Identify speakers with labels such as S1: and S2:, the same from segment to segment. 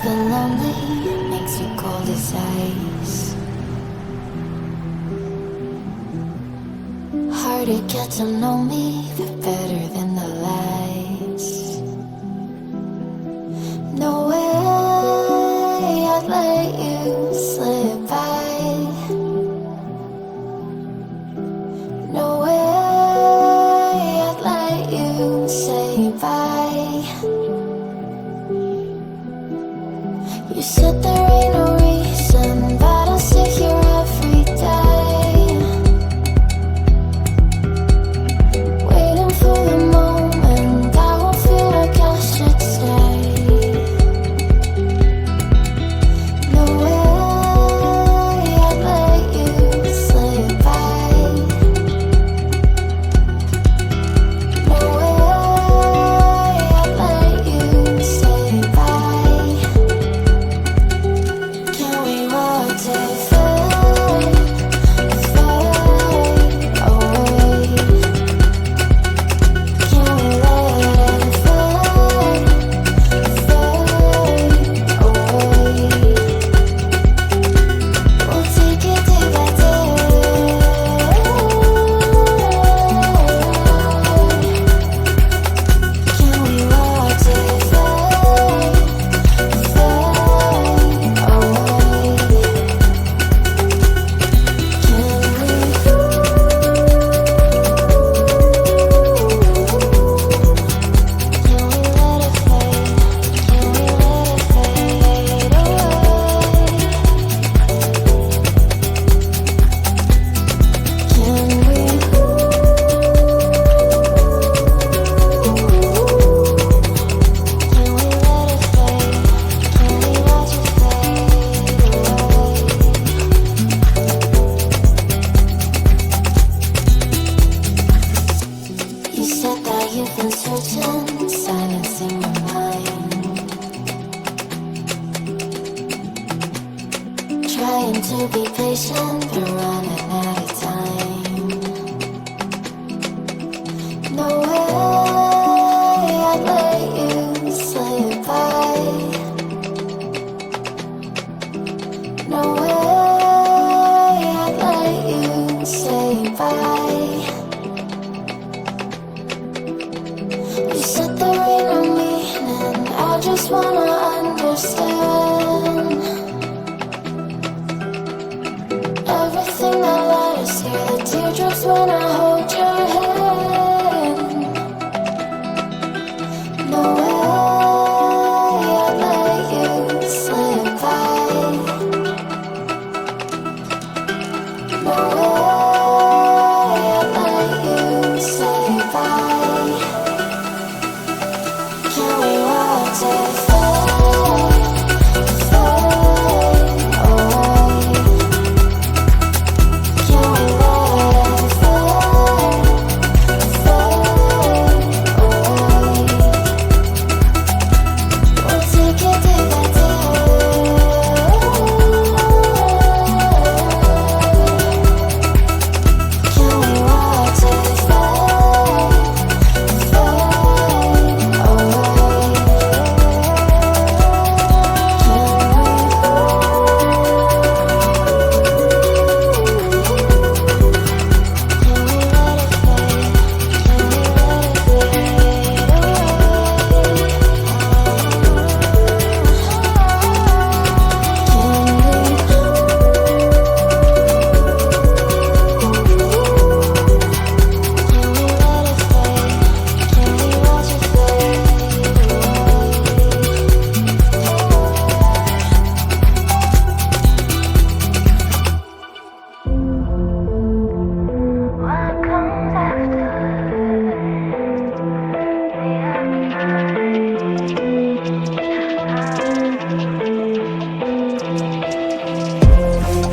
S1: feel lonely, it makes you cold as ice. Hard to get to know me, but better than the lights. No way I'd let you slip by. No way I'd let you say bye. You said there ain't no reason, but I'll sit here every day, waiting for the moment I won't feel like I should stay. No way I'd let you slip by. No way I'd let you say bye. Can we watch it fade, fade away? Can we let it fade, fade away? We'll take it day by day. Can we watch it fade, fade away? You said that you've been searching, silencing your mind, trying to be patient, but running out of time. No way I'd let you slip by. No way I'd let you say bye. You said there ain't no meaning, I just wanna understand everything that led us here, the teardrops when I hold your hand. No way I'd let you slip by. No way I'd let you say bye. Can we watch it fade, fade away? Can we let it fade, fade away? We'll take it day by day. Can we watch it fade, fade away?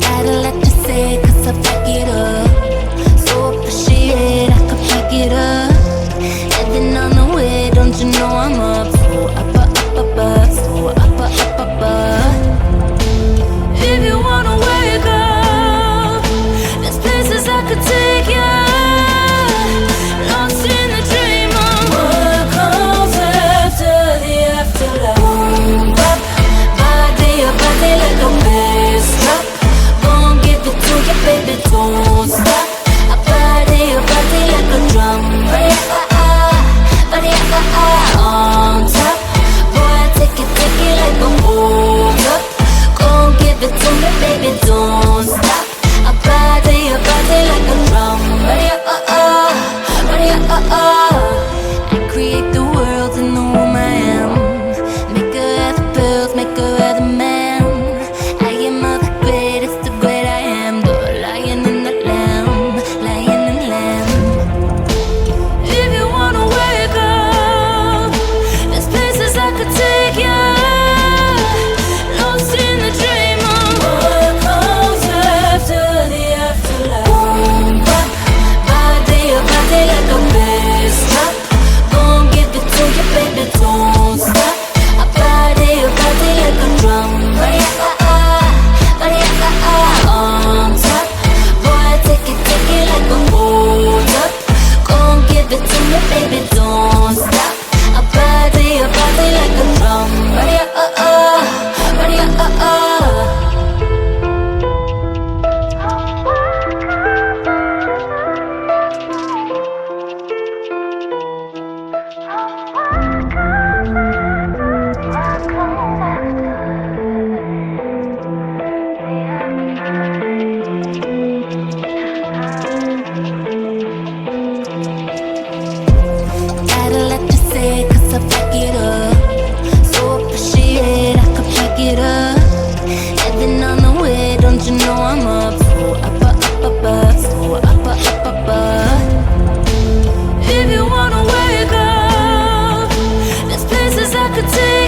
S1: Gotta let you say it, cause I back it up. So appreciate, I could pick it up. Heading on the way, don't you know I'm up? So up, so up. If you wanna wake up, there's places I could take you. Lost in the dream of what comes after the afterlife. Boom, bop, on top. Boy, take it like a hold up. Gon' give it to me, baby, don't stop. I body like a drum. Ready up, ready up. I create the world in the womb I am. Make her have the pills, make her have the man. I am all the greatest, the great I am. The lion and the lamb, lion and lamb. If you wanna wake up, there's places I could take you. Lost in the dream of what comes after the afterlife. Boom, bop, body like a bass drop. Gon' give it to you, baby, don't stop. I body like a drum. Body on top. Boy, take it like a hold up. Gon' give it to me, baby, don't stop. I body like a drum. Body gotta let you say, 'cause I back it up. So appreciate, I could pick it up. Heading on the way, don't you know I'm up? So up, so up. If you wanna wake up, there's places I could take